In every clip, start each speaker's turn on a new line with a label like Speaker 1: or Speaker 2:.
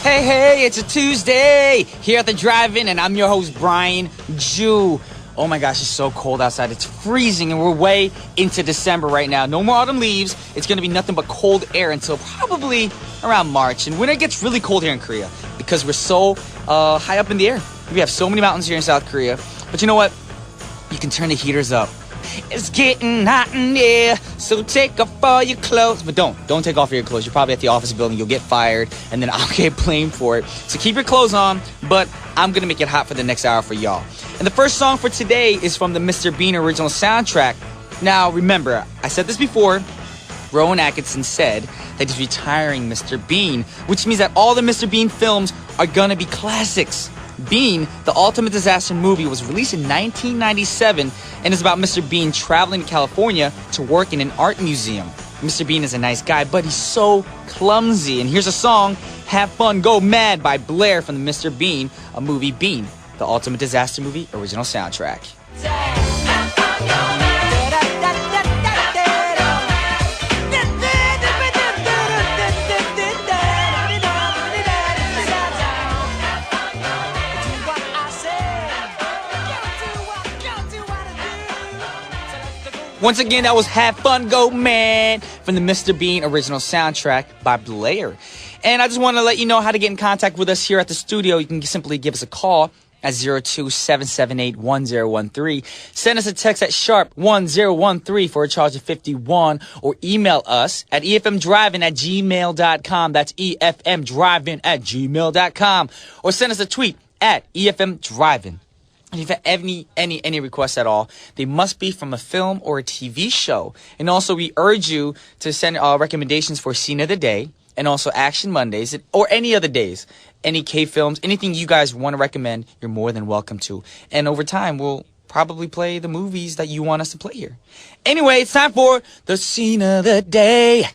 Speaker 1: Hey, hey, it's a Tuesday here at the drive-in, and I'm your host, Brian Jew. Oh my gosh, it's so cold outside. It's freezing, and we're way into December right now. No more autumn leaves. It's going to be nothing but cold air until probably around March. And winter gets really cold here in Korea because we're so high up in the air. We have so many mountains here in South Korea. But you know what? You can turn the heaters up. It's getting hot in here, so take off all your clothes. But don't take off your clothes. You're probably at the office building. You'll get fired, and then I'll get blamed for it. So keep your clothes on, but I'm going to make it hot for the next hour for y'all. And the first song for today is from the Mr. Bean original soundtrack. Now, remember, I said this before. Rowan Atkinson said that he's retiring Mr. Bean, which means that all the Mr. Bean films are going to be classics. Bean, the ultimate disaster movie, was released in 1997 and is about Mr. Bean traveling to California to work in an art museum. Mr. Bean is a nice guy, but he's so clumsy. And here's a song, Have Fun, Go Mad by Blair from the Mr. Bean, a movie Bean, the ultimate disaster movie original soundtrack. Once again, that was Have Fun, Go Mad from the Mr. Bean original soundtrack by Blair. And I just want to let you know how to get in contact with us here at the studio. You can simply give us a call at 02-778-1013. Send us a text at sharp 1013 for a charge of 51, or email us at efmdrivin@gmail.com. That's efmdrivin@gmail.com. Or send us a tweet at efmdrivin. If you have any requests at all, they must be from a film or a TV show. And also, we urge you to send recommendations for Scene of the Day and also Action Mondays or any other days. Any K-films, anything you guys want to recommend, you're more than welcome to. And over time, we'll probably play the movies that you want us to play here. Anyway, it's time for the Scene of the Day.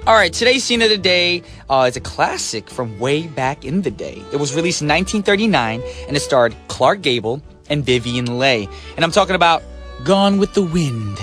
Speaker 1: All right, today's Scene of the Day is a classic from way back in the day. It was released in 1939, and it starred Clark Gable and Vivien Leigh. And I'm talking about Gone with the Wind.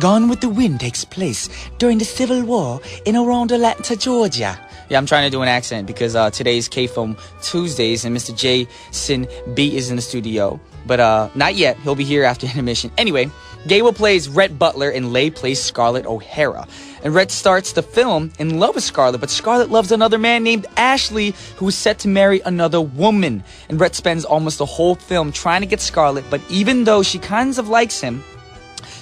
Speaker 1: Gone with the Wind takes place during the Civil War in Atlanta, Georgia. Yeah, I'm trying to do an accent because today's K-Film Tuesdays, and Mr. Jason B is in the studio. But not yet. He'll be here after intermission. Anyway, Gable plays Rhett Butler and Leigh plays Scarlett O'Hara. And Rhett starts the film in love with Scarlett, but Scarlett loves another man named Ashley who is set to marry another woman. And Rhett spends almost the whole film trying to get Scarlett, but even though she kind of likes him,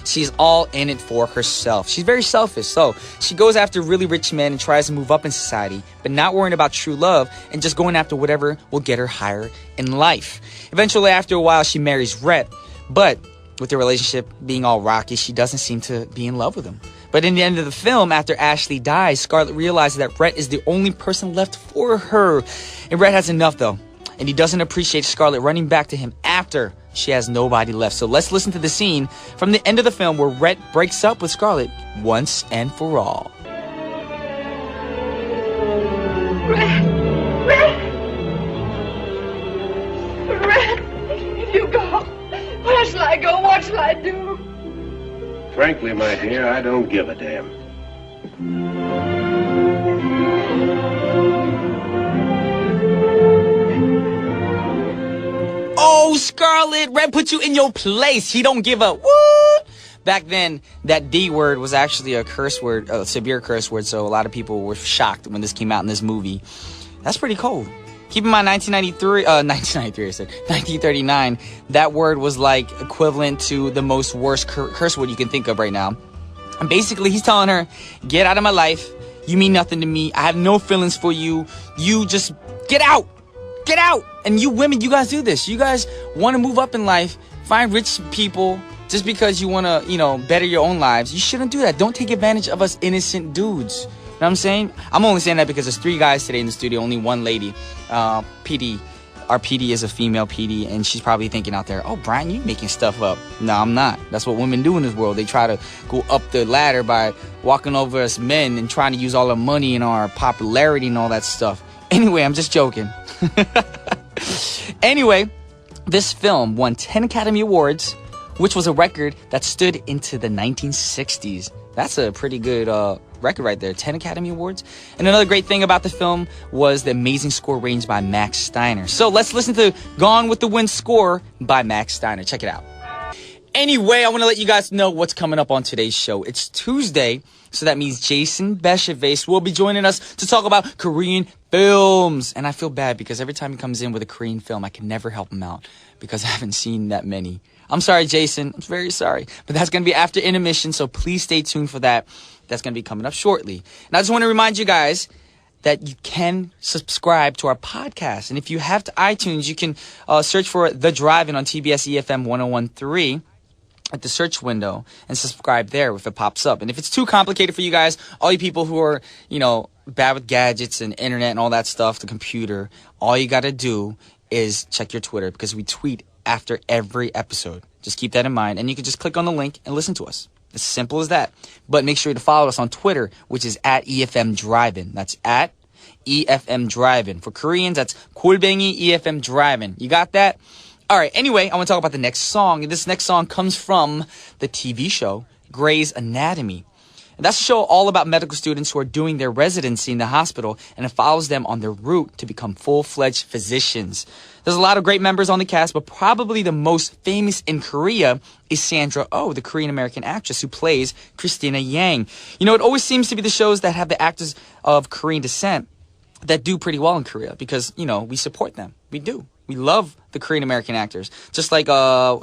Speaker 1: she's all in it for herself. She's very selfish, so she goes after really rich men and tries to move up in society, but not worrying about true love and just going after whatever will get her higher in life. Eventually, after a while, she marries Rhett, but with the relationship being all rocky, she doesn't seem to be in love with him. But in the end of the film, after Ashley dies, Scarlett realizes that Rhett is the only person left for her. And Rhett has enough, though. And he doesn't appreciate Scarlett running back to him after she has nobody left. So let's listen to the scene from the end of the film where Rhett breaks up with Scarlett once and for all.
Speaker 2: Rhett! You go. Where shall I go? What shall I do?
Speaker 3: Frankly, my dear, I don't give a damn.
Speaker 1: Oh, Scarlett, Rhett put you in your place. He don't give a what? Back then, that D word was actually a curse word, a severe curse word, so a lot of people were shocked when this came out in this movie. That's pretty cold. Keep in mind, 1939, that word was like equivalent to the most worst curse word you can think of right now. And basically, he's telling her, get out of my life. You mean nothing to me. I have no feelings for you. You just get out. Get out. And you women, you guys do this. You guys want to move up in life, find rich people just because you want to, better your own lives. You shouldn't do that. Don't take advantage of us innocent dudes. You know what I'm saying? I'm only saying that because there's 3 guys today in the studio, only 1 lady. PD. Our PD is a female PD, and she's probably thinking out there, oh, Brian, you making stuff up. No, I'm not. That's what women do in this world. They try to go up the ladder by walking over us men and trying to use all our money and our popularity and all that stuff. Anyway, I'm just joking. Anyway, this film won 10 Academy Awards, which was a record that stood into the 1960s. That's a pretty good record right there. 10 Academy Awards. And another great thing about the film was the amazing score arranged by Max Steiner. So let's listen to Gone with the Wind score by Max Steiner. Check it out. Anyway, I want to let you guys know what's coming up on today's show. It's Tuesday, so that means Jason Beshevace will be joining us to talk about Korean films. And I feel bad because every time he comes in with a Korean film, I can never help him out because I haven't seen that many. I'm sorry, Jason. I'm very sorry. But that's going to be after intermission, so please stay tuned for that. That's going to be coming up shortly. And I just want to remind you guys that you can subscribe to our podcast. And if you have to iTunes, you can search for The Drive-In on TBS efm 1013 at the search window and subscribe there if it pops up. And if it's too complicated for you guys, all you people who are, bad with gadgets and internet and all that stuff, the computer, all you got to do is check your Twitter because we tweet after every episode. Just keep that in mind. And you can just click on the link and listen to us. As simple as that. But make sure to follow us on Twitter, which is at EFM Drive-In. That's at EFM Drive-In. For Koreans, that's 골뱅이 EFM Drive-In. You got that? All right. Anyway, I want to talk about the next song. And this next song comes from the TV show Grey's Anatomy. And that's a show all about medical students who are doing their residency in the hospital, and it follows them on their route to become full-fledged physicians. There's a lot of great members on the cast, but probably the most famous in Korea is Sandra Oh, the Korean-American actress who plays Christina Yang. It always seems to be the shows that have the actors of Korean descent that do pretty well in Korea because, we support them. We do. We love the Korean-American actors. Just like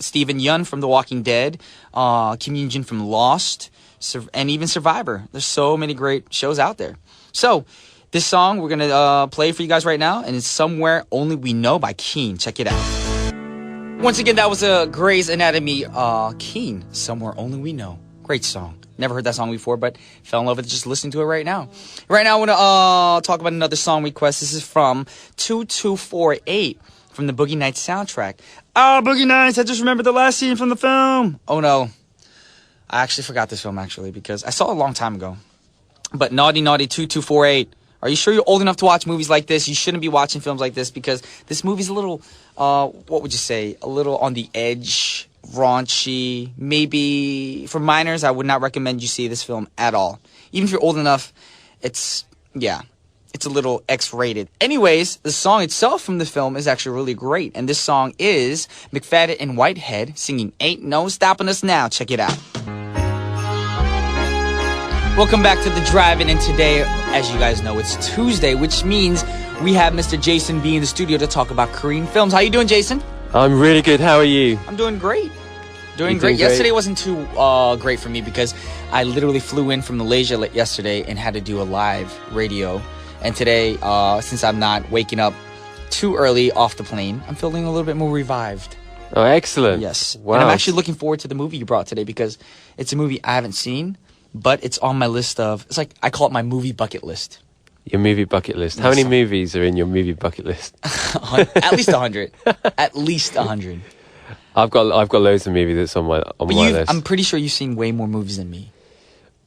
Speaker 1: Steven Yeun from The Walking Dead, Kim Yoon-jin from Lost, and even Survivor. There's so many great shows out there. So, this song we're going to play for you guys right now, and it's Somewhere Only We Know by Keen. Check it out. Once again, that was a Grey's Anatomy Keen, Somewhere Only We Know. Great song. Never heard that song before, but fell in love with it just listening to it right now. Right now, I want to talk about another song request. This is from 2248 from the Boogie Nights soundtrack. Oh, Boogie Nights, I just remembered the last scene from the film. Oh, no. I actually forgot this film, because I saw it a long time ago. But Naughty 2248, are you sure you're old enough to watch movies like this? You shouldn't be watching films like this because this movie's a little, what would you say, a little on the edge, raunchy. Maybe for minors, I would not recommend you see this film at all. Even if you're old enough, it's a little X-rated. Anyways, the song itself from the film is actually really great. And this song is McFadden and Whitehead singing Ain't No Stopping Us Now. Check it out. Welcome back to The Drive-In, and today, as you guys know, it's Tuesday, which means we have Mr. Jason B in the studio to talk about Korean films. How you doing, Jason?
Speaker 4: I'm really good. How are you?
Speaker 1: I'm doing great. Doing great. Yesterday wasn't too great for me because I literally flew in from Malaysia yesterday and had to do a live radio. And today, since I'm not waking up too early off the plane, I'm feeling a little bit more revived.
Speaker 4: Oh, excellent.
Speaker 1: Yes.
Speaker 4: Wow.
Speaker 1: And I'm actually looking forward to the movie you brought today because it's a movie I haven't seen, but it's on my list of, it's like, I call it my movie bucket list.
Speaker 4: Your movie bucket list. How many movies are in your movie bucket list?
Speaker 1: At least 100. At least 100.
Speaker 4: I've got loads of movies that's on my list.
Speaker 1: I'm pretty sure you've seen way more movies than me.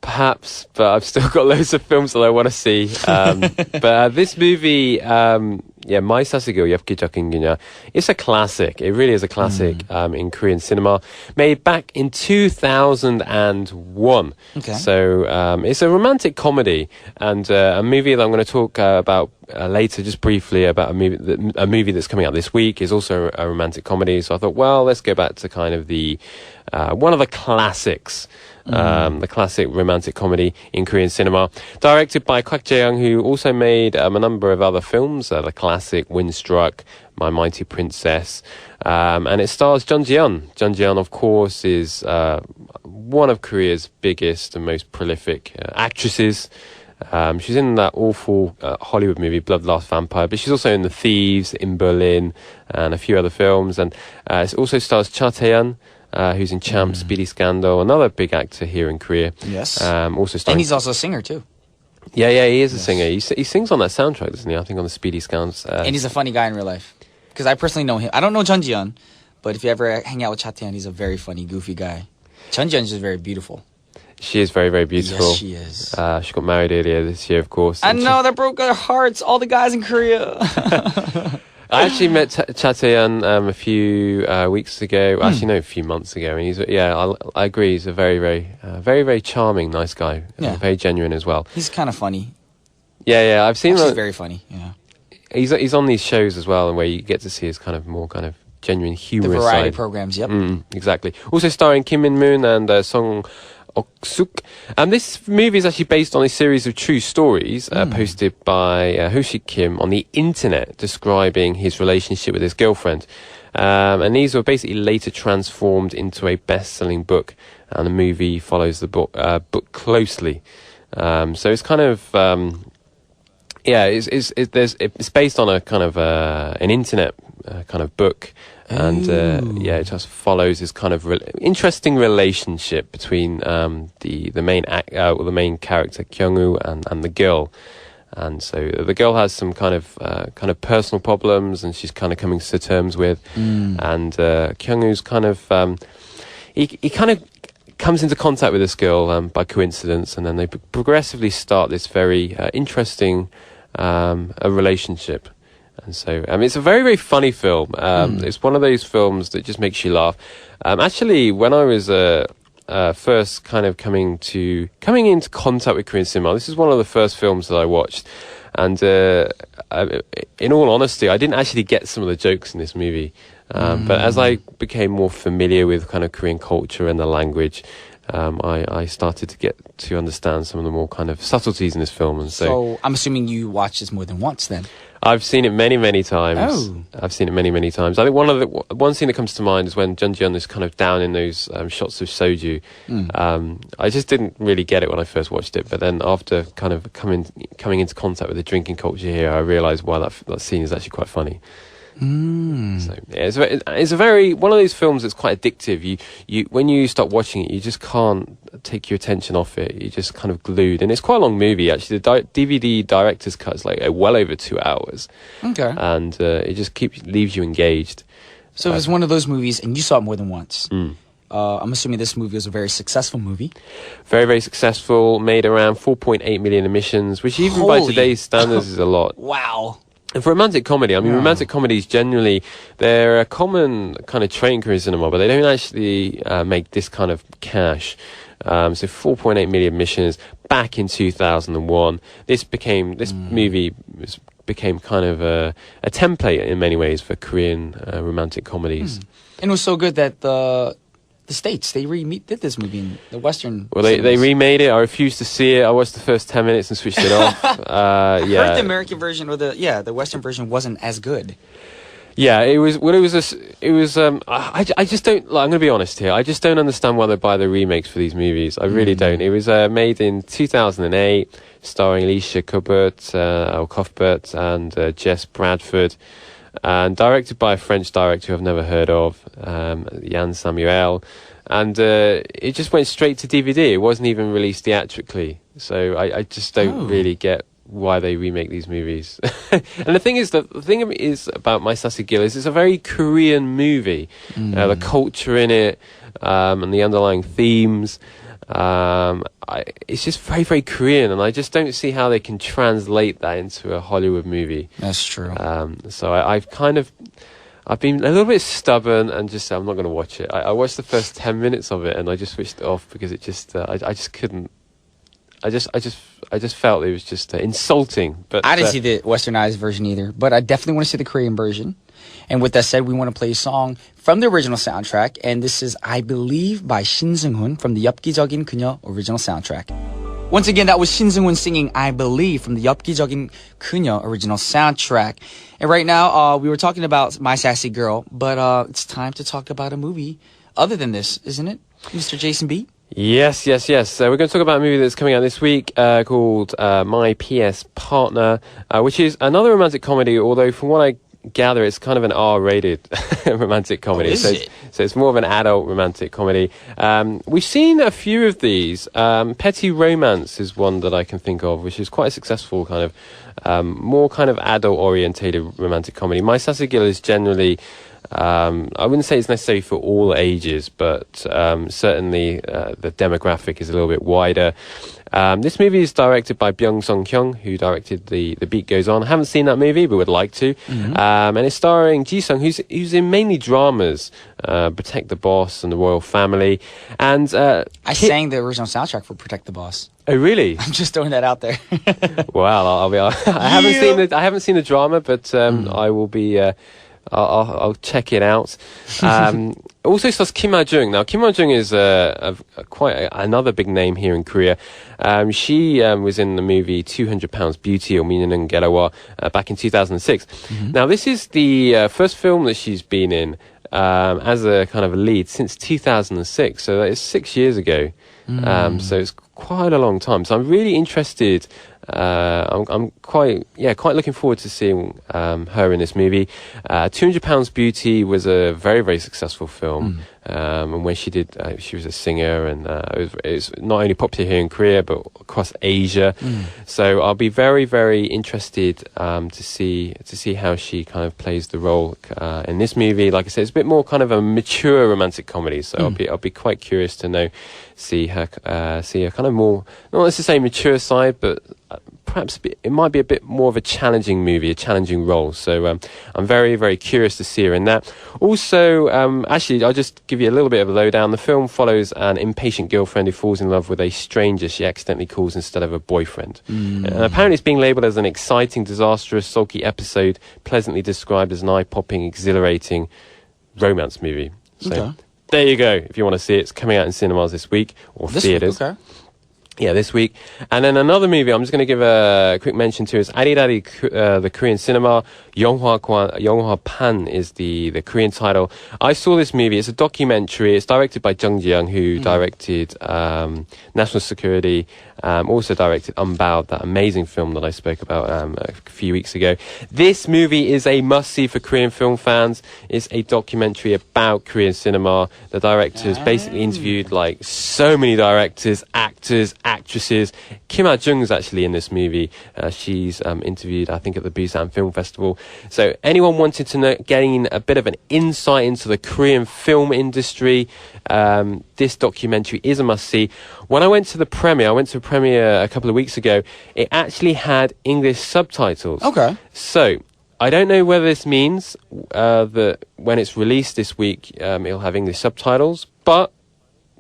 Speaker 4: Perhaps, but I've still got loads of films that I want to see. But this movie, My Sasago Yefkijakinginya, it's a classic. It really is a classic in Korean cinema, made back in 2001. Okay. So it's a romantic comedy and a movie that I'm going to talk about later, just briefly, about a movie that's coming out this week is also a romantic comedy. So I thought, well, let's go back to kind of the one of the classics. The classic romantic comedy in Korean cinema, directed by Kwak Jae-young, who also made a number of other films, the classic Windstruck, My Mighty Princess, and it stars Jung Ji-yeon. Jung Ji-yeon, of course, is one of Korea's biggest and most prolific actresses. She's in that awful Hollywood movie Bloodlust Vampire, but she's also in The Thieves, in Berlin, and a few other films. And it also stars Cha Tae-yeon, who's in Champ, Speedy Scandal, another big actor here in Korea.
Speaker 1: Yes.
Speaker 4: Also
Speaker 1: and he's also a singer, too.
Speaker 4: Yeah, he is a singer. He sings on that soundtrack, doesn't he? I think on the Speedy Scandal.
Speaker 1: And he's a funny guy in real life. Because I personally know him. I don't know Jung Ji-yeon, but if you ever hang out with Cha Tae-yeon, he's a very funny, goofy guy. Jung Ji-yeon is just very beautiful.
Speaker 4: She is very, very beautiful.
Speaker 1: Yes, she is.
Speaker 4: She got married earlier this year, of course.
Speaker 1: I know, that broke our hearts, all the guys in Korea.
Speaker 4: I actually met Chateyan a few weeks ago. Actually, no, a few months ago. And I agree. He's a very, very charming, nice guy.
Speaker 1: Yeah.
Speaker 4: Very genuine as well.
Speaker 1: He's kind of funny.
Speaker 4: Yeah. I've seen
Speaker 1: He's
Speaker 4: him.
Speaker 1: very funny. Yeah.
Speaker 4: He's on these shows as well, and where you get to see his kind of more kind of genuine
Speaker 1: The
Speaker 4: humorous
Speaker 1: variety
Speaker 4: side.
Speaker 1: programs. Yep.
Speaker 4: Exactly. Also starring Kim Min Moon and Song Ok-suk. This movie is actually based on a series of true stories posted by Ho-sik Kim on the internet, describing his relationship with his girlfriend. And these were basically later transformed into a best-selling book, and the movie follows the book closely. So it's kind of it's based on a kind of an internet kind of book. And it just follows this kind of interesting relationship between the main character Kyung-woo and the girl. And so the girl has some kind of personal problems, and she's kind of coming to terms with. And Kyung-woo's kind of he kind of comes into contact with this girl by coincidence, and then they progressively start this very interesting a relationship. And so, it's a very, very funny film. It's one of those films that just makes you laugh. Actually, when I was first kind of coming into contact with Korean cinema, this is one of the first films that I watched. And in all honesty, I didn't actually get some of the jokes in this movie. But as I became more familiar with kind of Korean culture and the language, I started to get to understand some of the more kind of subtleties in this film. And
Speaker 1: So I'm assuming you watched this more than once then.
Speaker 4: I've seen it many, many times.
Speaker 1: Oh.
Speaker 4: I've seen it many, many times. I think one scene that comes to mind is when Jun Ji-hyun is kind of down in those shots of soju. I just didn't really get it when I first watched it, but then after kind of coming into contact with the drinking culture here, I realised why that scene is actually quite funny. So it's a very one of those films that's quite addictive. You when you start watching it, you just can't take your attention off it. You're just kind of glued, and it's quite a long movie actually. The DVD director's cut is like well over 2 hours.
Speaker 1: Okay.
Speaker 4: And it just leaves you engaged.
Speaker 1: So it was one of those movies, and you saw it more than once. I'm assuming this movie was a very successful movie.
Speaker 4: Very, very successful. Made around 4.8 million emissions, which even by today's standards is a lot.
Speaker 1: Wow.
Speaker 4: And for romantic comedy, I mean, romantic comedies generally, they're a common kind of trait in Korean cinema, but they don't actually make this kind of cash. So 4.8 million emissions back in 2001. This movie became kind of a template in many ways for Korean romantic comedies.
Speaker 1: And it was so good that the States, they did this movie in the Western.
Speaker 4: Well, they remade it. I refused to see it. I watched the first 10 minutes and switched it off.
Speaker 1: I heard the American version or the Western version wasn't as good.
Speaker 4: Yeah, it was. Well, it was. I just don't. Like, I'm going to be honest here. I just don't understand why they buy the remakes for these movies. I really don't. It was made in 2008, starring Alicia Cuthbert and Jess Bradford, and directed by a French director who I've never heard of, Yann Samuel. And it just went straight to DVD. It wasn't even released theatrically. So I just don't really get why they remake these movies. And the thing is about My Sassy Girl is it's a very Korean movie. The culture in it, and the underlying themes, it's just very, very Korean, and I just don't see how they can translate that into a Hollywood movie.
Speaker 1: That's true.
Speaker 4: So I've been a little bit stubborn and just said I'm not going to watch it. I watched the first 10 minutes of it and I just switched it off because it just I just couldn't. I just felt it was just insulting. But
Speaker 1: I didn't see the westernized version either, but I definitely want to see the Korean version. And with that said, we want to play a song from the original soundtrack, and this is I Believe by Shin Seung-hoon from the 엽기적인 그녀 original soundtrack. Once again, that was Shin Seung-hoon singing I Believe from the 엽기적인 그녀 original soundtrack. And right now, we were talking about My Sassy Girl, but it's time to talk about a movie other than this, isn't it, Mr. Jason B?
Speaker 4: Yes. So we're going to talk about a movie that's coming out this week called My P.S. Partner, which is another romantic comedy, although from what I gather it's kind of an R-rated romantic comedy.
Speaker 1: Is it?
Speaker 4: So it's more of an adult romantic comedy. We've seen a few of these. Petty Romance is one that I can think of, which is quite a successful kind of more kind of adult-orientated romantic comedy. My Sassy Girl is generally I wouldn't say it's necessary for all ages, but certainly the demographic is a little bit wider. This movie is directed by Byung Sung Hyung, who directed The Beat Goes On. I haven't seen that movie, but would like to. And it's starring Ji Sung, who's in mainly dramas, Protect the Boss and The Royal Family. And
Speaker 1: I sang the original soundtrack for Protect the Boss.
Speaker 4: Oh, really?
Speaker 1: I'm just throwing that out there.
Speaker 4: Wow, I haven't seen the drama, but I will be. I'll check it out. Also stars Kim Ha-jung. Now, Kim Ha-jung is quite another big name here in Korea. She was in the movie 200 Pounds Beauty or 미녀는 괴로워 back in 2006. Now, this is the first film that she's been in as a kind of a lead since 2006. So that is 6 years ago. So it's quite a long time. So I'm really interested. I'm quite looking forward to seeing her in this movie. 200 Pounds Beauty was a very, very successful film. And when she did, she was a singer, and it was not only popular here in Korea but across Asia. So I'll be very, very interested to see how she kind of plays the role in this movie. Like I said, it's a bit more kind of a mature romantic comedy. So I'll be quite curious to see her kind of more, not necessarily mature side, but perhaps it might be a bit more of a challenging movie, a challenging role. So I'm very, very curious to see her in that. Also, actually, I'll just give you a little bit of a lowdown. The film follows an impatient girlfriend who falls in love with a stranger she accidentally calls instead of a boyfriend. And apparently it's being labelled as an exciting, disastrous, sulky episode, pleasantly described as an eye-popping, exhilarating romance movie. So there you go. If you want to see it, it's coming out in cinemas this week, or theatres.
Speaker 1: Okay.
Speaker 4: Yeah, this week. And then another movie I'm just going to give a quick mention to is Arirari, the Korean cinema. Yonghwa Pan is the Korean title. I saw this movie. It's a documentary. It's directed by Jung Ji-young, who directed National Security, also directed Unbowed, that amazing film that I spoke about a few weeks ago. This movie is a must-see for Korean film fans. It's a documentary about Korean cinema. The directors basically interviewed like so many directors, actors, actresses. Kim Ha-jung is actually in this movie. She's interviewed, I think, at the Busan Film Festival. So anyone wanting to gain a bit of an insight into the Korean film industry, this documentary is a must-see. When I went to the premiere, a couple of weeks ago, it actually had English subtitles.
Speaker 1: Okay.
Speaker 4: So I don't know whether this means that when it's released this week, it'll have English subtitles, but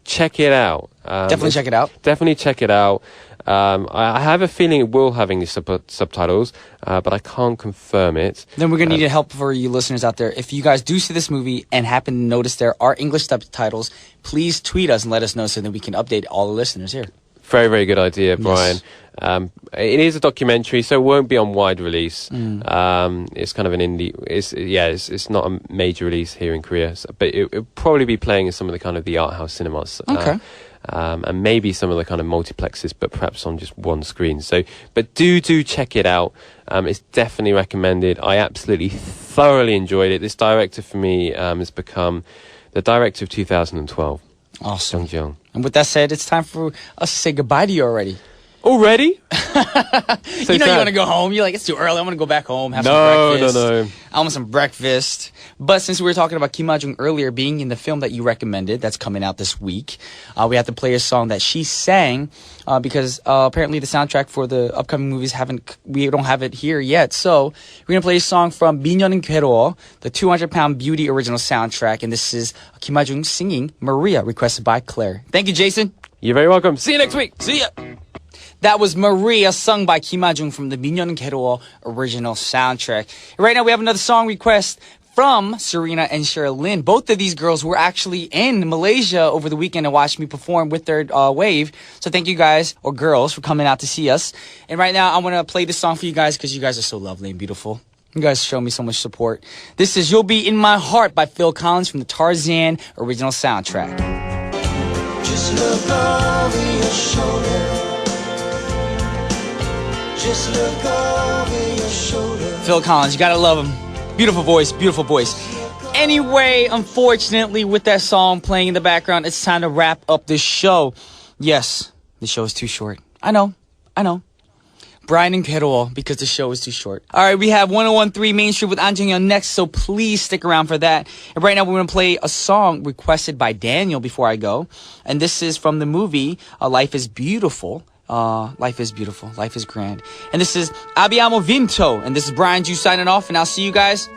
Speaker 4: check it out.
Speaker 1: Definitely check it out.
Speaker 4: Definitely check it out. I have a feeling it will have English subtitles, but I can't confirm it.
Speaker 1: Then we're going to need help for you listeners out there. If you guys do see this movie and happen to notice there are English subtitles, please tweet us and let us know so that we can update all the listeners here.
Speaker 4: Very, very good idea, Brian.
Speaker 1: Yes.
Speaker 4: It is a documentary, so it won't be on wide release. It's kind of an indie. It's not a major release here in Korea, but it'll probably be playing in some of the kind of the art house cinemas.
Speaker 1: Okay.
Speaker 4: And maybe some of the kind of multiplexes, but perhaps on just one screen. So, but do check it out. It's definitely recommended. I absolutely thoroughly enjoyed it. This director for me has become the director of 2012.
Speaker 1: Awesome.
Speaker 4: Jung Ji-young.
Speaker 1: And with that said, it's time for us to say goodbye to you already.
Speaker 4: Already?
Speaker 1: So you want to go home. You're like, it's too early. I'm going to go back home, have some breakfast.
Speaker 4: No.
Speaker 1: I want some breakfast. But since we were talking about Kim Ha-jung earlier being in the film that you recommended that's coming out this week, we have to play a song that she sang because apparently the soundtrack for the upcoming movies we don't have it here yet. So we're going to play a song from 미녀는 괴로워, the 200 Pound Beauty original soundtrack. And this is Kim Ha-jung singing Maria, requested by Claire. Thank you, Jason.
Speaker 4: You're very welcome. See you next week.
Speaker 1: See ya. That was Maria, sung by Kim Ha-jung from the 미녀는 괴로워 original soundtrack. Right now, we have another song request from Serena and Sherilyn. Both of these girls were actually in Malaysia over the weekend and watched me perform with their wave. So thank you guys, or girls, for coming out to see us. And right now, I want to play this song for you guys because you guys are so lovely and beautiful. You guys show me so much support. This is You'll Be In My Heart by Phil Collins from the Tarzan original soundtrack.
Speaker 5: Just look over your shoulder. Just look over your shoulder.
Speaker 1: Phil Collins, you gotta love him. Beautiful voice, beautiful voice. Anyway, unfortunately, with that song playing in the background, it's time to wrap up this show. Yes, the show is too short. I know. Brian and 괴로워 because the show is too short. All right, we have 1013 Main Street with An Jung-yeon next, so please stick around for that. And right now we're going to play a song requested by Daniel before I go. And this is from the movie Life is Beautiful. Life is beautiful. Life is grand. And this is Abbiamo Vinto. And this is Brian Ju signing off, and I'll see you guys